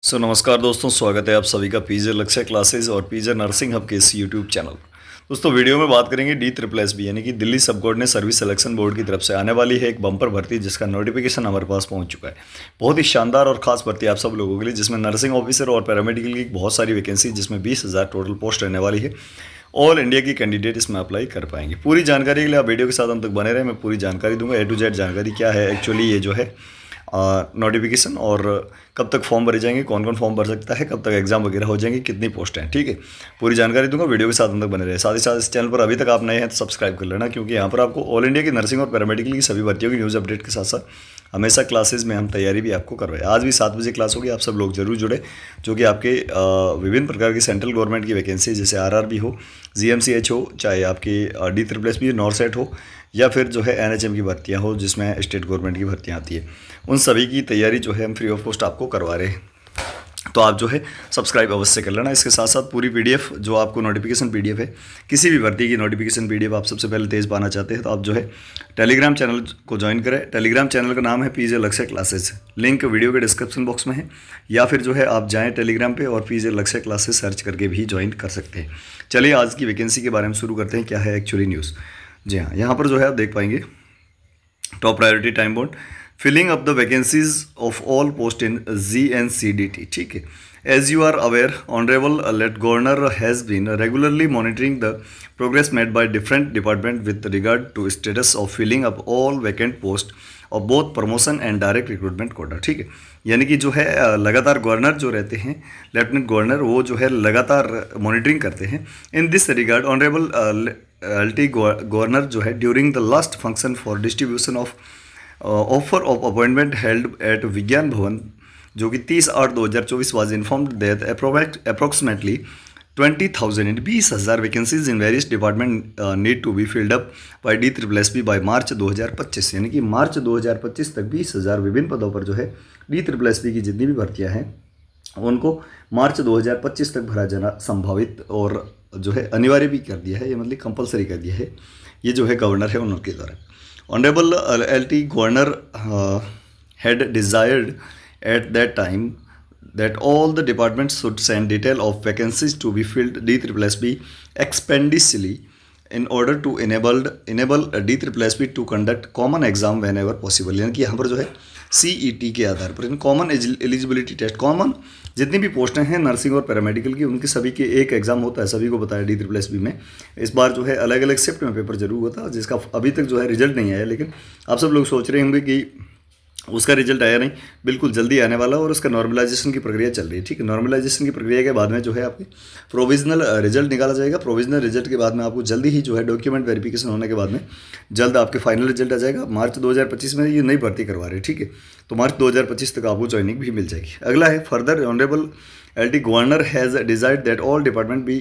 नमस्कार दोस्तों, स्वागत है आप सभी का पीजे लक्ष्य क्लासेस और पीजे नर्सिंग हब के इस यूट्यूब चैनल। दोस्तों वीडियो में बात करेंगे DSSB यानी कि दिल्ली सब कोऑर्डिनेट सर्विस सिलेक्शन बोर्ड की तरफ से आने वाली है एक बम्पर भर्ती जिसका नोटिफिकेशन हमारे पास पहुंच चुका है। बहुत ही शानदार और खास भर्ती आप सब लोगों के लिए, जिसमें नर्सिंग ऑफिसर और पैरामेडिकल की बहुत सारी वैकेंसी, जिसमें 20,000 टोटल पोस्ट रहने वाली है। ऑल इंडिया की कैंडिडेट इसमें अप्लाई कर पाएंगे। पूरी जानकारी के लिए आप वीडियो के साथ हम तक बने रहे। मैं पूरी जानकारी दूंगा, A to Z जानकारी क्या है एक्चुअली ये जो है नोटिफिकेशन, और कब तक फॉर्म भरे जाएंगे, कौन कौन फॉर्म भर सकता है, कब तक एग्जाम वगैरह हो जाएंगे, कितनी पोस्ट हैं। ठीक है, पूरी जानकारी दूंगा, वीडियो के साथ हम तक बने रहे। साथ ही साथ इस चैनल पर अभी तक आप नए हैं तो सब्सक्राइब कर लेना, क्योंकि यहाँ पर आपको ऑल इंडिया की नर्सिंग और पैरामेडिकल की सभी भर्तियों की न्यूज़ अपडेट के साथ साथ हमेशा क्लासेज में हम तैयारी भी आपको करवाएं। आज भी 7 बजे क्लास होगी, आप सब लोग जरूर जुड़े, जो कि आपके विभिन्न प्रकार की सेंट्रल गवर्नमेंट की वैकेंसी, जैसे RRB हो, GMCH हो, चाहे आपकी DSSB नॉर्सेट हो, या फिर जो है NHM की भर्तियां हो, जिसमें स्टेट गवर्नमेंट की भर्तियां आती है, उन सभी की तैयारी जो है हम फ्री ऑफ कॉस्ट आपको करवा रहे हैं। तो आप जो है सब्सक्राइब अवश्य कर लेना। इसके साथ साथ पूरी PDF जो आपको नोटिफिकेशन PDF है, किसी भी भर्ती की नोटिफिकेशन PDF आप सबसे पहले तेज़ पाना चाहते हैं तो आप जो है टेलीग्राम चैनल को ज्वाइन करें। टेलीग्राम चैनल का नाम है पीजे लक्ष्य क्लासेस, लिंक वीडियो के डिस्क्रिप्शन बॉक्स में है, या फिर जो है आप जाएँ टेलीग्राम पे और पीजे लक्ष्य क्लासेस सर्च करके भी ज्वाइन कर सकते हैं। चलिए आज की वैकेंसी के बारे में शुरू करते हैं, क्या है एक्चुअली न्यूज़। जी हाँ, यहाँ पर जो है आप देख पाएंगे top priority time bound filling up the vacancies of all post in GNCDT। ठीक है, as you are aware, honourable LT governor has been regularly monitoring the progress made by different department with regard to status of filling up all vacant post of both promotion and direct recruitment quota. ठीक है, यानी कि जो है लगातार governor जो रहते हैं, लेफ्टिनेंट गवर्नर, वो जो है लगातार मॉनिटरिंग करते हैं। In this regard honourable LT governor जो है during the last function for distribution of offer of appointment held at Vigyan Bhavan, जो कि 30/8/2024 was informed that approximately 20,000 vacancies in various department need to be filled up by DSSB by March 2025। यानी कि मार्च 2025 तक 20,000 विभिन्न पदों पर जो है DSSB की जितनी भी भर्तियां हैं उनको मार्च 2025 तक भरा जाना संभावित और जो है अनिवार्य भी कर दिया है, ये मतलब कंपलसरी कर दिया है। ये जो है गवर्नर है उनके द्वारा। Honourable LT governor had desired at that time that all the departments should send detail of vacancies to be filled DSSB expeditiously in order to enable DSSB to conduct common exam whenever possible। यानी कि यहाँ पर जो है CET के आधार पर in common eligibility test, common जितनी भी पोस्टें हैं नर्सिंग और पैरामेडिकल की, उनके सभी के एक एग्जाम होता है, सभी को बताया DSSB में। इस बार जो है अलग अलग शिफ्ट में पेपर जरूर होता है, जिसका अभी तक जो है रिजल्ट नहीं आया, लेकिन आप सब लोग सोच रहे होंगे कि उसका रिजल्ट आया नहीं, बिल्कुल जल्दी आने वाला, और उसका नॉर्मलाइजेशन की प्रक्रिया चल रही है। ठीक है, नॉर्मलाइजेशन की प्रक्रिया के बाद में जो है आपकी प्रोविजनल रिजल्ट निकाला जाएगा। प्रोविजनल रिजल्ट के बाद में आपको जल्दी ही जो है डॉक्यूमेंट वेरिफिकेशन होने के बाद में जल्द आपके फाइनल रिजल्ट आ जाएगा। मार्च 2025 में ये नई भर्ती करवा रहे हैं। ठीक है, तो मार्च 2025 तक आपको ज्वाइनिंग भी मिल जाएगी। अगला है further, honourable LT governor has decide that all department be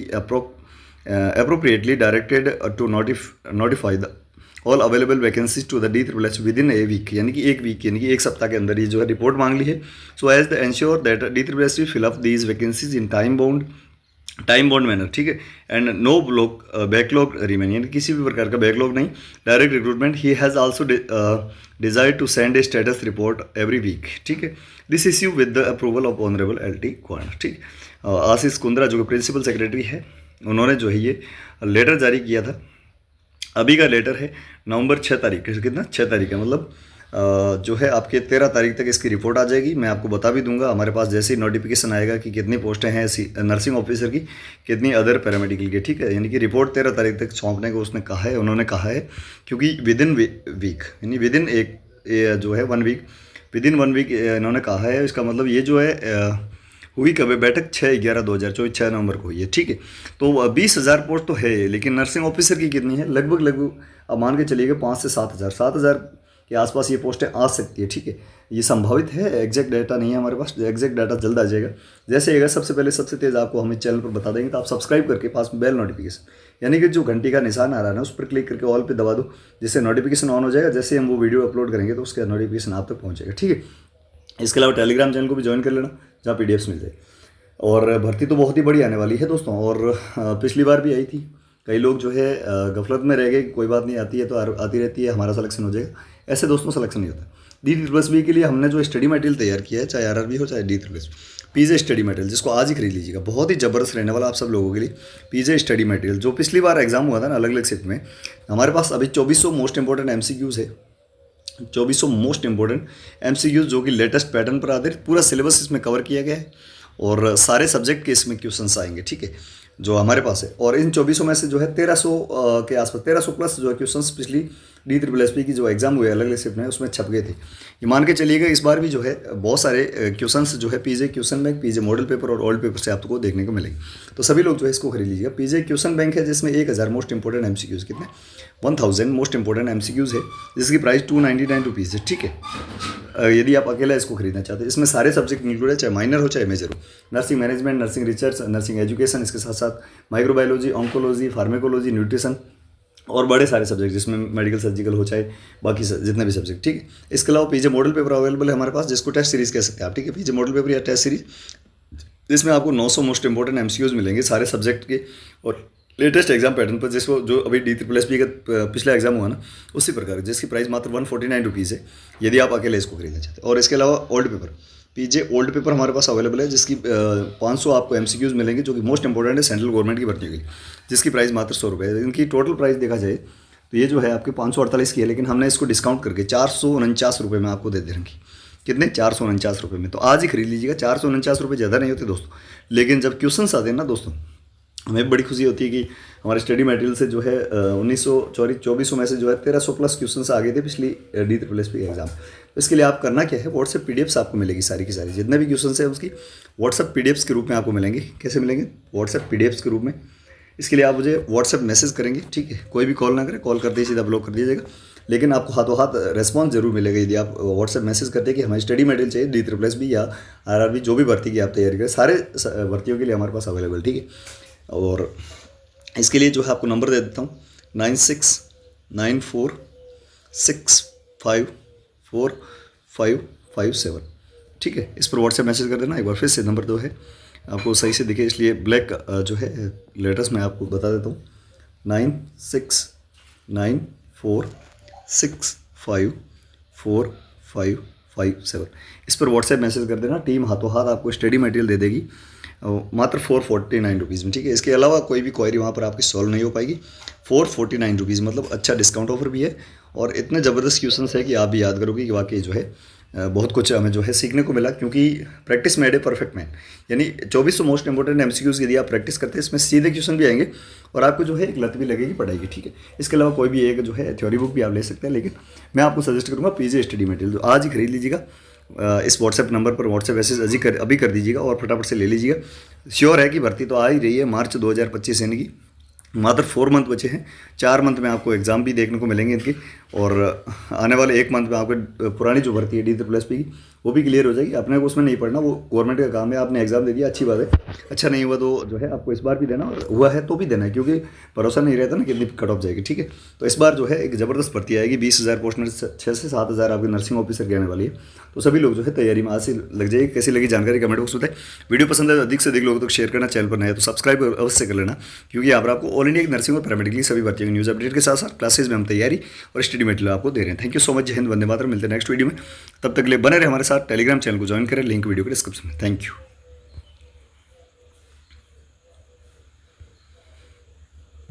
appropriately directed to notify the all available vacancies to the DSSB within a week. यानी कि एक वीक, यानी कि एक सप्ताह के अंदर ये जो है रिपोर्ट मांग ली है। So as the ensure that DSSB fill up these vacancies in time bound manner. ठीक है, एंड नो बैकलॉग रिमेन, यानी किसी भी प्रकार का बैकलॉग नहीं। डायरेक्ट रिक्रूटमेंट ही has also desire to send a status report every week. ठीक है, this issue with the approval of honourable LT governor. ठीक, आशीष कुंद्रा जो कि प्रिंसिपल सेक्रेटरी है, उन्होंने जो है ये लेटर जारी किया था। अभी का लेटर है नवंबर 6 तारीख, कितना 6 तारीख है, मतलब जो है आपके 13 तारीख तक इसकी रिपोर्ट आ जाएगी। मैं आपको बता भी दूंगा हमारे पास जैसे ही नोटिफिकेशन आएगा कि कितनी पोस्टें हैं नर्सिंग ऑफिसर की, कितनी अदर पैरामेडिकल की। ठीक है, यानी कि रिपोर्ट 13 तारीख तक सौंपने को उसने कहा है, उन्होंने कहा है, क्योंकि विद इन वीक, यानी विद इन एक जो है 1 वीक, विद इन 1 वीक इन्होंने कहा है। इसका मतलब ये जो है हुई कब है बैठक, 6/11/2024, 6 नवंबर को हुई है। ठीक है, तो 20,000 पोस्ट तो है, लेकिन नर्सिंग ऑफिसर की कितनी है, लगभग अब मान के चलिएगा 5 से 7,000 के आसपास ये पोस्टें आ सकती है। ठीक है, ये संभावित है, एग्जैक्ट डाटा नहीं है हमारे पास, एग्जैक्ट डाटा जल्द आ जाएगा। जैसे आएगा सबसे पहले सबसे तेज़ आपको हम इस चैनल पर बता देंगे। तो आप सब्सक्राइब करके पास में बेल नोटिफिकेशन, यानी कि जो घंटी का निशान आ रहा है ना, उस पर क्लिक करके ऑल पे दबा दो, जिससे नोटिफिकेशन ऑन हो जाएगा। जैसे हम वो वीडियो अपलोड करेंगे तो उसका नोटिफिकेशन आप तक पहुँचेगा। ठीक है, इसके अलावा टेलीग्राम चैनल को भी ज्वाइन कर लेना, जहाँ PDFs मिल जाए। और भर्ती तो बहुत ही बड़ी आने वाली है दोस्तों, और पिछली बार भी आई थी। कई लोग जो है गफलत में रह गए, कोई बात नहीं, आती है तो आती रहती है, हमारा सिलेक्शन हो जाएगा। ऐसे दोस्तों सिलेक्शन नहीं होता। DSSB के लिए हमने जो स्टडी मटेरियल तैयार किया है, चाहे RRB हो चाहे DSSB, पीजे स्टडी मटेरियल, जिसको आज ही खरीद लीजिएगा, बहुत ही ज़बरदस्त रहने वाला आप सब लोगों के लिए। पीजे स्टडी मटेरियल जो पिछली बार एग्जाम हुआ था ना अलग अलग शिफ्ट में, हमारे पास अभी 2400 मोस्ट इंपॉर्टेंट एमसीक्यूज़ है, 2400 मोस्ट इंपॉर्टेंट एमसीक्यूज़ जो कि लेटेस्ट पैटर्न पर आधारित पूरा सिलेबस इसमें कवर किया गया है और सारे सब्जेक्ट के इसमें क्वेश्चंस आएंगे, ठीक है, जो हमारे पास है। और इन 2400 में से जो है 1300 के आसपास 1300 प्लस जो है क्वेश्चंस पिछली DSSS की जो एग्जाम हुए अलग अलग शिफ्ट में उसमें छप गए थे। ये मान के चलिएगा इस बार भी जो है बहुत सारे क्वेश्चंस जो है पीजे क्वेश्चन बैंक, पीजे मॉडल पेपर और ओल्ड पेपर से आपको देखने को मिलेंगे। तो सभी लोग जो है इसको खरीद लीजिएगा। पीजे क्वेश्चन बैंक है जिसमें 1000 मोस्ट इंपॉर्टेंट एमसीक्यूज़, कितने 1000 मोस्ट इंपॉर्टेंट एमसीक्यूज़ है, जिसकी प्राइस 299 रुपीज़ है, ठीक है। यदि आप अकेला इसको खरीदना चाहते हैं, इसमें सारे सब्जेक्ट इंक्लूड है, चाहे माइनर हो चाहे मेजर हो, nursing management, nursing research, nursing education, इसके साथ साथ माइक्रोबायोलॉजी, ऑन्कोलॉजी, फार्मेकोलॉजी, न्यूट्रिशन और बड़े सारे सब्जेक्ट जिसमें मेडिकल सर्जिकल हो चाहे बाकी जितने भी सब्जेक्ट, ठीक है। इसके अलावा पीजे मॉडल पेपर अवेलेबल है हमारे पास, जिसको टेस्ट सीरीज कह सकते हैं आप, ठीक है। पीजे मॉडल पेपर या टेस्ट सीरीज, जिसमें आपको 900 मोस्ट इंपॉर्टेंट एमसीक्यूज़ मिलेंगे सारे सब्जेक्ट के और लेटेस्ट एग्जाम पैटर्न पर, जिसको जो अभी DSSS का पिछला एग्जाम हुआ ना उसी प्रकार, जिसकी प्राइस मात्र 149 रुपीज़ है यदि आप अकेले इसको खरीदना चाहते हैं। और इसके अलावा ओल्ड पेपर, पीजे ओल्ड पेपर हमारे पास अवेलेबल है, जिसकी 500 आपको एमसीक्यूज़ मिलेंगे जो कि मोस्ट इंपॉर्टेंट है सेंट्रल गवर्नमेंट की भर्ती के लिए, जिसकी प्राइस मात्र 100 रुपये है। इनकी टोटल प्राइस देखा जाए तो ये जो है आपके 548 की है, लेकिन हमने इसको डिस्काउंट करके 449 रुपये में आपको दे दे रखी। कितने 449 रुपये में, तो आज ही खरीद लीजिएगा। 449 रुपये ज़्यादा नहीं होते दोस्तों, लेकिन जब क्वेश्चंस आते हैं ना दोस्तों, हमें बड़ी खुशी होती है कि हमारे स्टडी मटेरियल से जो है 2400 में से जो है 1300 प्लस क्वेश्चंस आ गए थे पिछली DSSS की एग्जाम। तो इसके लिए आप करना क्या है, व्हाट्सएप PDFs आपको मिलेगी सारी की सारी, जितने भी क्वेश्चंस हैं उसकी व्हाट्सएप PDFs के रूप में आपको मिलेंगे। कैसे मिलेंगे, व्हाट्सएप PDFs के रूप में। इसके लिए आप मुझे व्हाट्सएप मैसेज करेंगे, ठीक है, कोई भी कॉल ना करें, कॉल करते ही सीधा ब्लॉक कर दीजिएगा, लेकिन आपको हाथों हाथ रेस्पॉन्स जरूर मिलेगा यदि आप व्हाट्सएप मैसेज करते हैं कि हमें स्टडी मटेरियल चाहिए DSSS भी या RRB जो भी भर्ती की आप तैयारी करें, सारे भर्तियों के लिए हमारे पास अवेलेबल, ठीक है। और इसके लिए जो है आपको नंबर दे देता हूँ 9694654557, ठीक है। इस पर व्हाट्सएप मैसेज कर देना। एक बार फिर से नंबर जो है आपको सही से दिखे, इसलिए ब्लैक जो है लेटर्स में आपको बता देता हूँ 9694654557। इस पर व्हाट्सएप मैसेज कर देना। टीम हाथों हाथ आपको स्टडी मटेरियल दे देगी मात्र 449 रुपीज़ में, ठीक है। इसके अलावा कोई भी क्वेरी वहाँ पर आपकी सॉल्व नहीं हो पाएगी। 449 रुपीज़ मतलब अच्छा डिस्काउंट ऑफर भी है और इतने ज़बरदस्त क्वेश्चंस है कि आप भी याद करोगे कि वाकई जो है बहुत कुछ हमें जो है सीखने को मिला, क्योंकि practice made a perfect man. यानी 2400 मोस्ट इंपॉर्टेंट एमसीक्यूज़ यदि आप प्रैक्टिस करते हैं, इसमें सीधे क्वेश्चन भी आएंगे और आपको जो है एक लत भी लगेगी पढ़ाई की, ठीक है। इसके अलावा कोई भी एक जो है थ्योरी बुक भी आप ले सकते हैं, लेकिन मैं आपको सजेस्ट करूँगा पीजे स्टडी मटेरियल, तो आज ही खरीद लीजिएगा। इस व्हाट्सएप नंबर पर व्हाट्सएप मैसेज अभी कर दीजिएगा और फटाफट से ले लीजिएगा। श्योर है कि भर्ती तो आ ही रही है, मार्च 2025 यानी कि मात्र 4 मंथ बचे हैं। 4 मंथ में आपको एग्ज़ाम भी देखने को मिलेंगे इनकी, और आने वाले 1 मंथ में आपको पुरानी जो भर्ती है DSSS की वो भी क्लियर हो जाएगी। अपने को उसमें नहीं पढ़ना, वो गवर्नमेंट का काम है। आपने एग्जाम दे दिया, अच्छी बात है, अच्छा नहीं हुआ तो जो है आपको इस बार भी देना, और हुआ है तो भी देना है, क्योंकि भरोसा नहीं रहता ना कितनी कट ऑफ जाएगी, ठीक है। तो इस बार जो है एक ज़बरदस्त भर्ती आएगी, 20,000 पोस्ट में 6 से 7,000 आपकी नर्सिंग ऑफिसर की आने वाली है। तो सभी लोग जो है तैयारी में आज से लग जाएगी। कैसी लगी जानकारी कमेंट बॉक्स में बताएं। वीडियो पसंद है अधिक से अधिक लोगों तक शेयर करना, चैनल पर नया तो सब्सक्राइब अवश्य कर लेना, क्योंकि यहाँ पर आपको ऑल इंडिया की नर्सिंग और पैरामेडिकल सभी भर्तियों की न्यूज़ अपडेट के साथ साथ क्लासेज में हम तैयारी और स्टडी मटेरियल आपको दे रहे हैं। थैंक यू सो मच, जय हिंद, वंदे मातरम। मिलते हैं नेक्स्ट वीडियो में, तब तक के लिए बने रहे हमारे साथ। टेलीग्राम चैनल को ज्वाइन करें, लिंक वीडियो के डिस्क्रिप्शन में। Thank you.